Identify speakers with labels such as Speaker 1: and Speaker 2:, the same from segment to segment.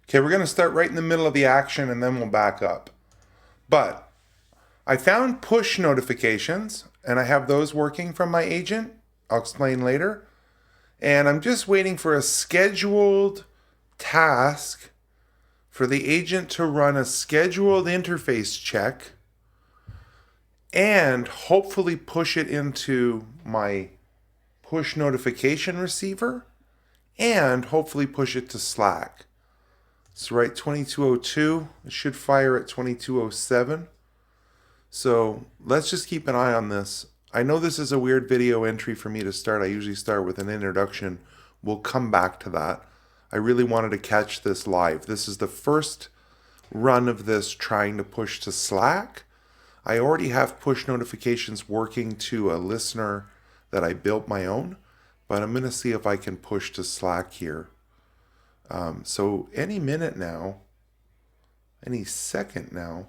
Speaker 1: Okay, we're going to start right in the middle of the action and then we'll back up. But I found push notifications and I have those working from my agent. I'll explain later. And I'm just waiting for a scheduled task for the agent to run a scheduled interface check and hopefully push it into my push notification receiver and hopefully push it to Slack. So right, 2202, it should fire at 2207. So let's just keep an eye on this. I know this is a weird video entry for me to start. I usually start with an introduction. We'll come back to that. I really wanted to catch this live. This is the first run of this trying to push to Slack. I already have push notifications working to a listener that I built my own, but I'm going to see if I can push to Slack here. So any minute now, any second now,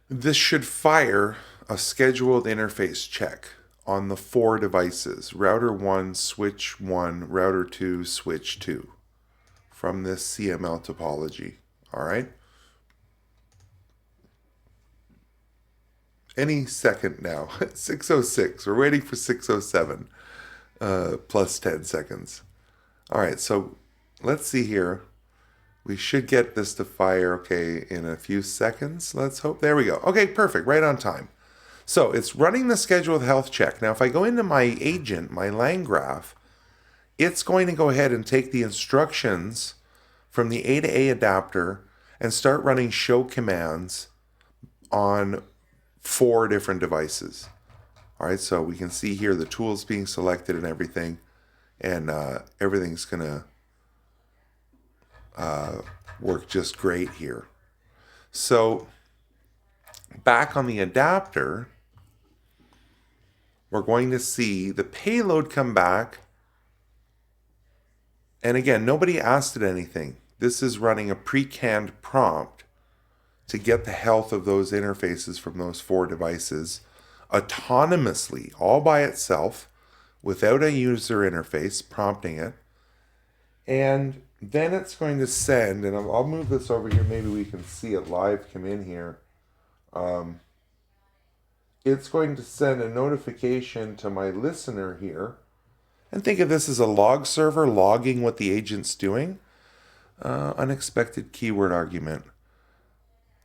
Speaker 1: this should fire a scheduled interface check on the 4 devices, router 1, switch 1, router 2, switch 2, from this CML topology. All right. Any second now. 6:06. We're waiting for 6:07. Plus 10 seconds. All right, so let's see here. We should get this to fire, okay, in a few seconds. Let's hope. There we go. Okay, perfect. Right on time. So it's running the scheduled health check. Now, if I go into my agent, my line graph, it's going to go ahead and take the instructions from the A to A adapter and start running show commands on 4 different devices. All right, so we can see here the tools being selected and everything, and everything's gonna work just great here. So back on the adapter, we're going to see the payload come back. And again, nobody asked it anything. This is running a pre-canned prompt to get the health of those interfaces from those 4 devices autonomously, all by itself, without a user interface prompting it. And then it's going to send, and I'll move this over here, maybe we can see it live come in here. It's going to send a notification to my listener here. And think of this as a log server logging what the agent's doing. Unexpected keyword argument.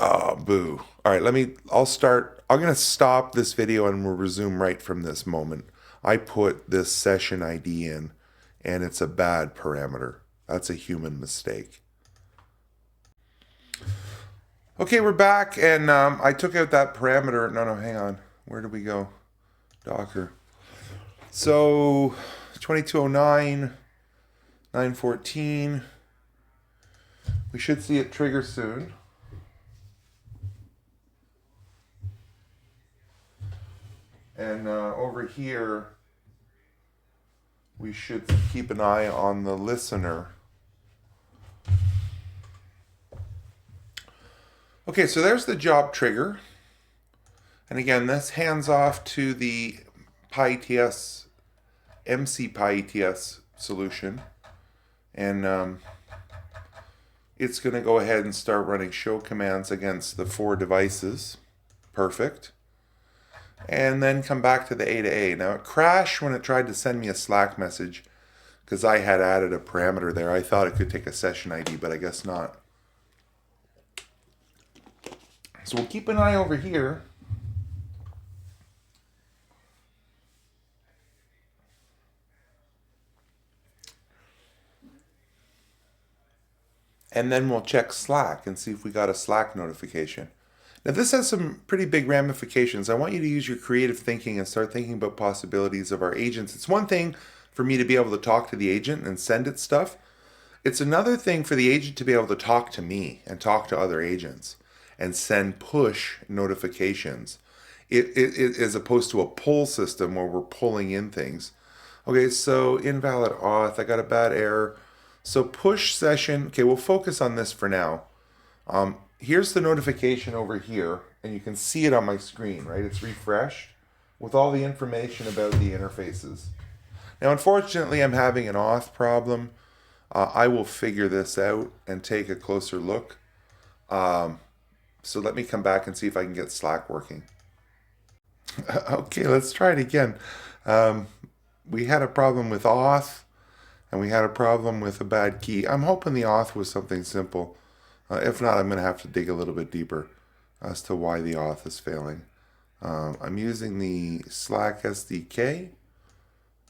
Speaker 1: Oh, boo. All right, I'm going to stop this video and we'll resume right from this moment. I put this session ID in and it's a bad parameter. That's a human mistake. Okay, we're back and I took out that parameter. No, hang on. Where did we go? Docker. So 2209, 914. We should see it trigger soon. And over here, we should keep an eye on the listener. Okay, so there's the job trigger. And again, this hands off to the PyETS, MC PyETS solution. And it's going to go ahead and start running show commands against the 4 devices. Perfect. And then come back to the A to A. Now it crashed when it tried to send me a Slack message because I had added a parameter there. I thought it could take a session ID, but I guess not. So we'll keep an eye over here. And then we'll check Slack and see if we got a Slack notification. Now this has some pretty big ramifications. I want you to use your creative thinking and start thinking about possibilities of our agents. It's one thing for me to be able to talk to the agent and send it stuff. It's another thing for the agent to be able to talk to me and talk to other agents and send push notifications. It as opposed to a pull system where we're pulling in things. Okay, so invalid auth, I got a bad error. So push session, okay, we'll focus on this for now. Here's the notification over here, and you can see it on my screen, right? It's refreshed with all the information about the interfaces. Now, unfortunately, I'm having an auth problem. I will figure this out and take a closer look. So let me come back and see if I can get Slack working. Okay, let's try it again. We had a problem with auth, and we had a problem with a bad key. I'm hoping the auth was something simple. If not, I'm going to have to dig a little bit deeper as to why the auth is failing. I'm using the Slack SDK,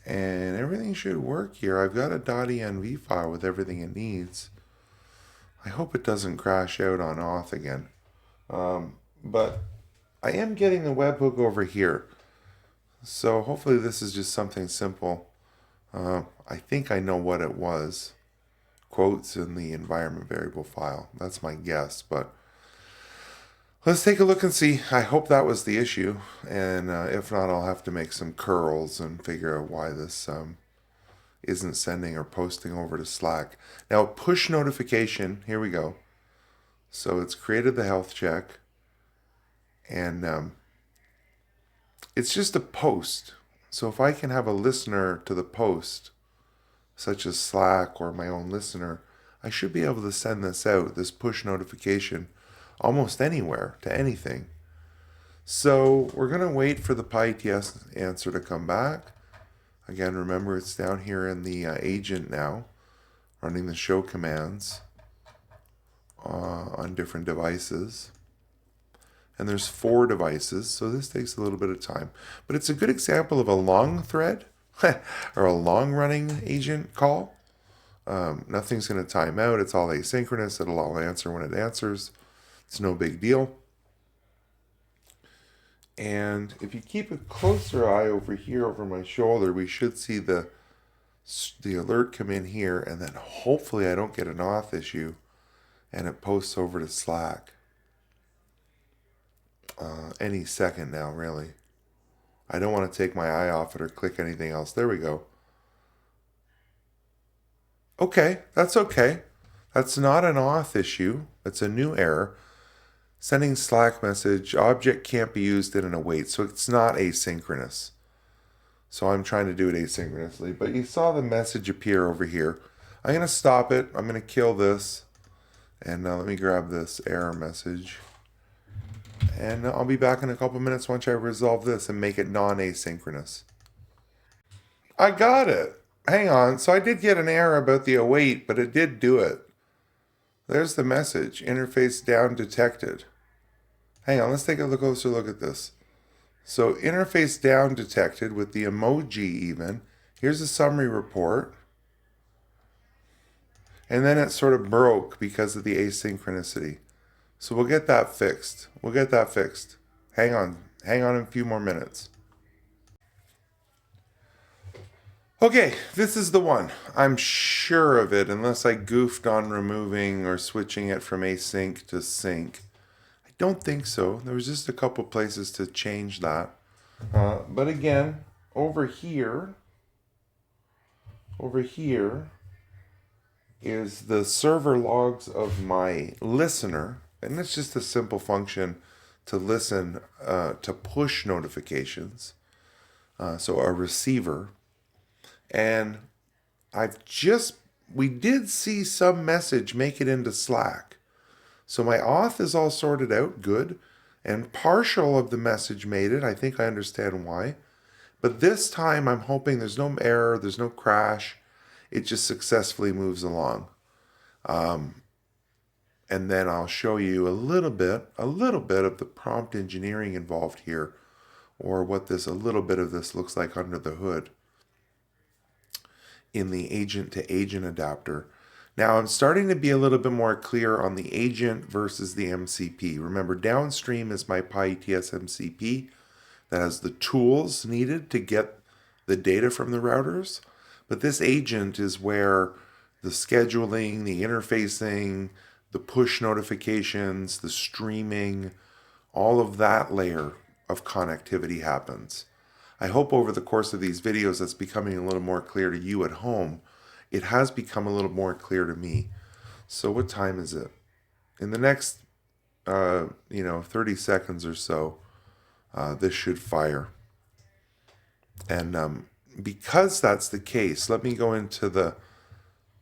Speaker 1: and everything should work here. I've got a .env file with everything it needs. I hope it doesn't crash out on auth again. But I am getting the webhook over here. So hopefully this is just something simple. I think I know what it was. Quotes in the environment variable file. That's my guess, but let's take a look and see. I hope that was the issue, and if not, I'll have to make some curls and figure out why this isn't sending or posting over to Slack. Now, push notification, here we go. So it's created the health check, and it's just a post. So if I can have a listener to the post, such as Slack or my own listener, I should be able to send this out, this push notification, almost anywhere, to anything. So we're going to wait for the PyTS answer to come back. Again, remember it's down here in the agent now, running the show commands on different devices. And there's 4 devices, so this takes a little bit of time. But it's a good example of a long thread or a long-running agent call. Nothing's going to time out. It's all asynchronous. It'll all answer when it answers. It's no big deal. And if you keep a closer eye over here over my shoulder, we should see the alert come in here, and then hopefully I don't get an auth issue and it posts over to Slack. Any second now, really. I don't want to take my eye off it or click anything else. There we go. Okay, that's okay. That's not an auth issue. It's a new error. Sending Slack message, object can't be used in an await. So it's not asynchronous. So I'm trying to do it asynchronously. But you saw the message appear over here. I'm going to stop it. I'm going to kill this. And let me grab this error message. And I'll be back in a couple minutes once I resolve this and make it non-asynchronous. I got it. Hang on. So I did get an error about the await, but it did do it. There's the message. Interface down detected. Hang on. Let's take a closer look at this. So interface down detected with the emoji even. Here's a summary report. And then it sort of broke because of the asynchronicity. So we'll get that fixed. We'll get that fixed. Hang on a few more minutes. Okay, this is the one. I'm sure of it, unless I goofed on removing or switching it from async to sync. I don't think so. There was just a couple places to change that. But again, over here is the server logs of my listener. And it's just a simple function to listen to push notifications. So a receiver. And we did see some message make it into Slack. So my auth is all sorted out, good. And partial of the message made it. I think I understand why. But this time I'm hoping there's no error, there's no crash. It just successfully moves along. And then I'll show you a little bit of the prompt engineering involved here, or what a little bit of this looks like under the hood in the agent to agent adapter. Now I'm starting to be a little bit more clear on the agent versus the MCP. Remember, downstream is my PyTS MCP that has the tools needed to get the data from the routers. But this agent is where the scheduling, the interfacing, the push notifications, the streaming, all of that layer of connectivity happens. I hope over the course of these videos that's becoming a little more clear to you at home. It has become a little more clear to me. So what time is it? In the next 30 seconds or so, this should fire. And because that's the case, let me go into the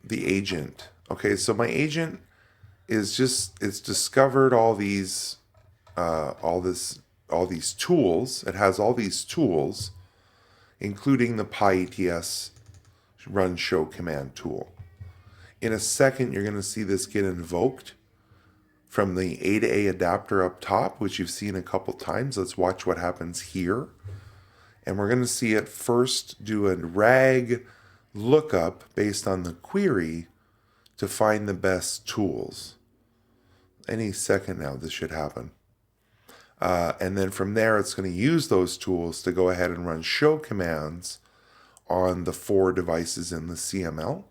Speaker 1: the agent. Okay, so my agent is it's discovered all these tools. It has all these tools, including the PyETS run show command tool. In a second, you're going to see this get invoked from the A to A adapter up top, which you've seen a couple times. Let's watch what happens here. And we're going to see it first do a RAG lookup based on the query to find the best tools. Any second now, this should happen. And then from there, it's going to use those tools to go ahead and run show commands on the 4 devices in the CML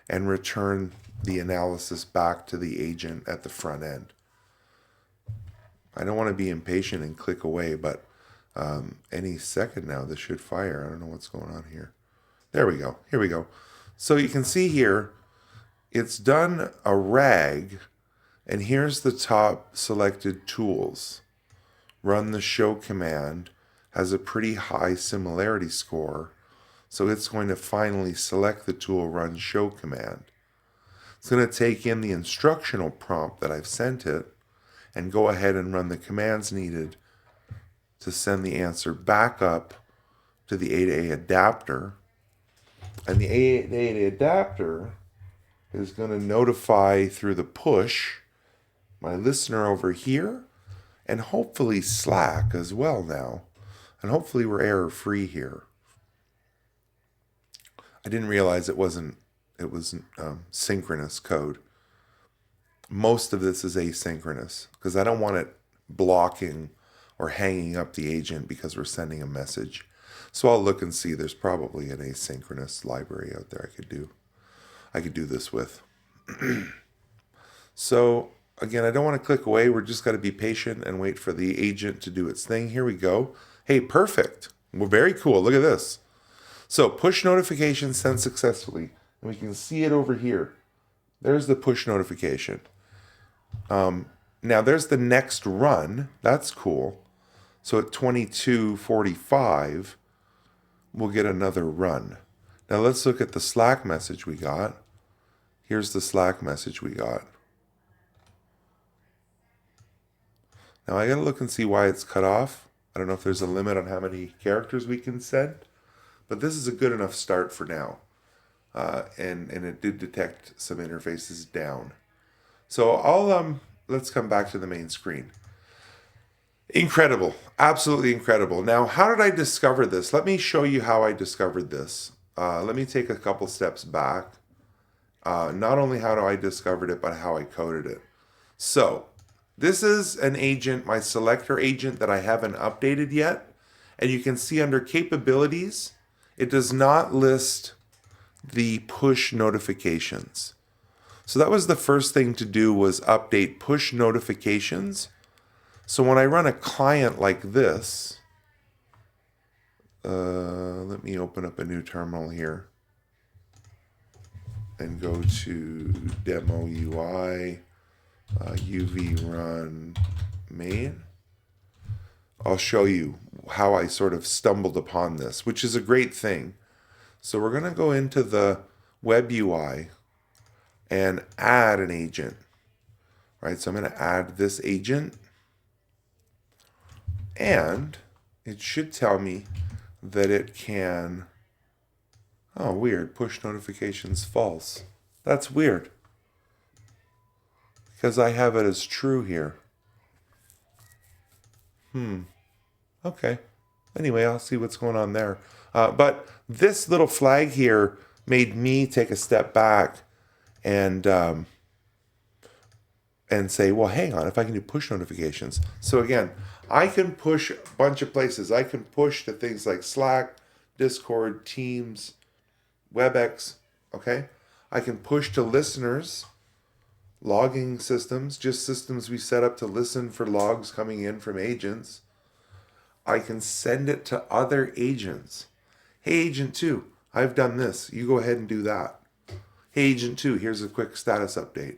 Speaker 1: and return the analysis back to the agent at the front end. I don't want to be impatient and click away, but any second now, this should fire. I don't know what's going on here. There we go. Here we go. So you can see here, it's done a RAG, and here's the top selected tools. Run the show command, has a pretty high similarity score, so it's going to finally select the tool run show command. It's going to take in the instructional prompt that I've sent it and go ahead and run the commands needed to send the answer back up to the A to A adapter. And the A to A adapter is going to notify through the push my listener over here, and hopefully Slack as well now. And hopefully we're error free here. I didn't realize it wasn't synchronous code. Most of this is asynchronous because I don't want it blocking or hanging up the agent because we're sending a message. So I'll look and see. There's probably an asynchronous library out there I could do this with. So again, I don't want to click away. We're just got to be patient and wait for the agent to do its thing. Here we go. Hey, perfect. Well, very cool. Look at this. So push notification sent successfully. And we can see it over here. There's the push notification. Now there's the next run. That's cool. So at 22:45, we'll get another run. Now let's look at the Slack message we got. Here's the Slack message we got. Now I gotta look and see why it's cut off. I don't know if there's a limit on how many characters we can send, but this is a good enough start for now. And it did detect some interfaces down. So let's come back to the main screen. Incredible, absolutely incredible. Now, how did I discover this? Let me show you how I discovered this. Let me take a couple steps back. Not only how I discovered it, but how I coded it. So this is an agent, my selector agent that I haven't updated yet. And you can see under capabilities, it does not list the push notifications. So that was the first thing to do, was update push notifications. So when I run a client like this, let me open up a new terminal here and go to demo UI, UV run main. I'll show you how I sort of stumbled upon this, which is a great thing. So we're going to go into the web UI and add an agent, right? So I'm going to add this agent, and it should tell me that it can, oh, weird, push notifications false. That's weird, because I have it as true here. Okay. Anyway, I'll see what's going on there. But this little flag here made me take a step back and say, well, hang on, if I can do push notifications. So again, I can push a bunch of places. I can push to things like Slack, Discord, Teams, WebEx, okay? I can push to listeners, logging systems, just systems we set up to listen for logs coming in from agents. I can send it to other agents. Hey, Agent 2, I've done this. You go ahead and do that. Hey, Agent 2, here's a quick status update.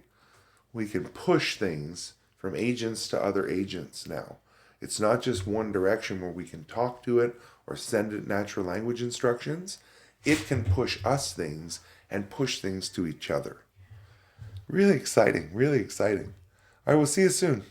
Speaker 1: We can push things from agents to other agents now. It's not just one direction where we can talk to it or send it natural language instructions. It can push us things and push things to each other. Really exciting, really exciting. All right, we'll see you soon.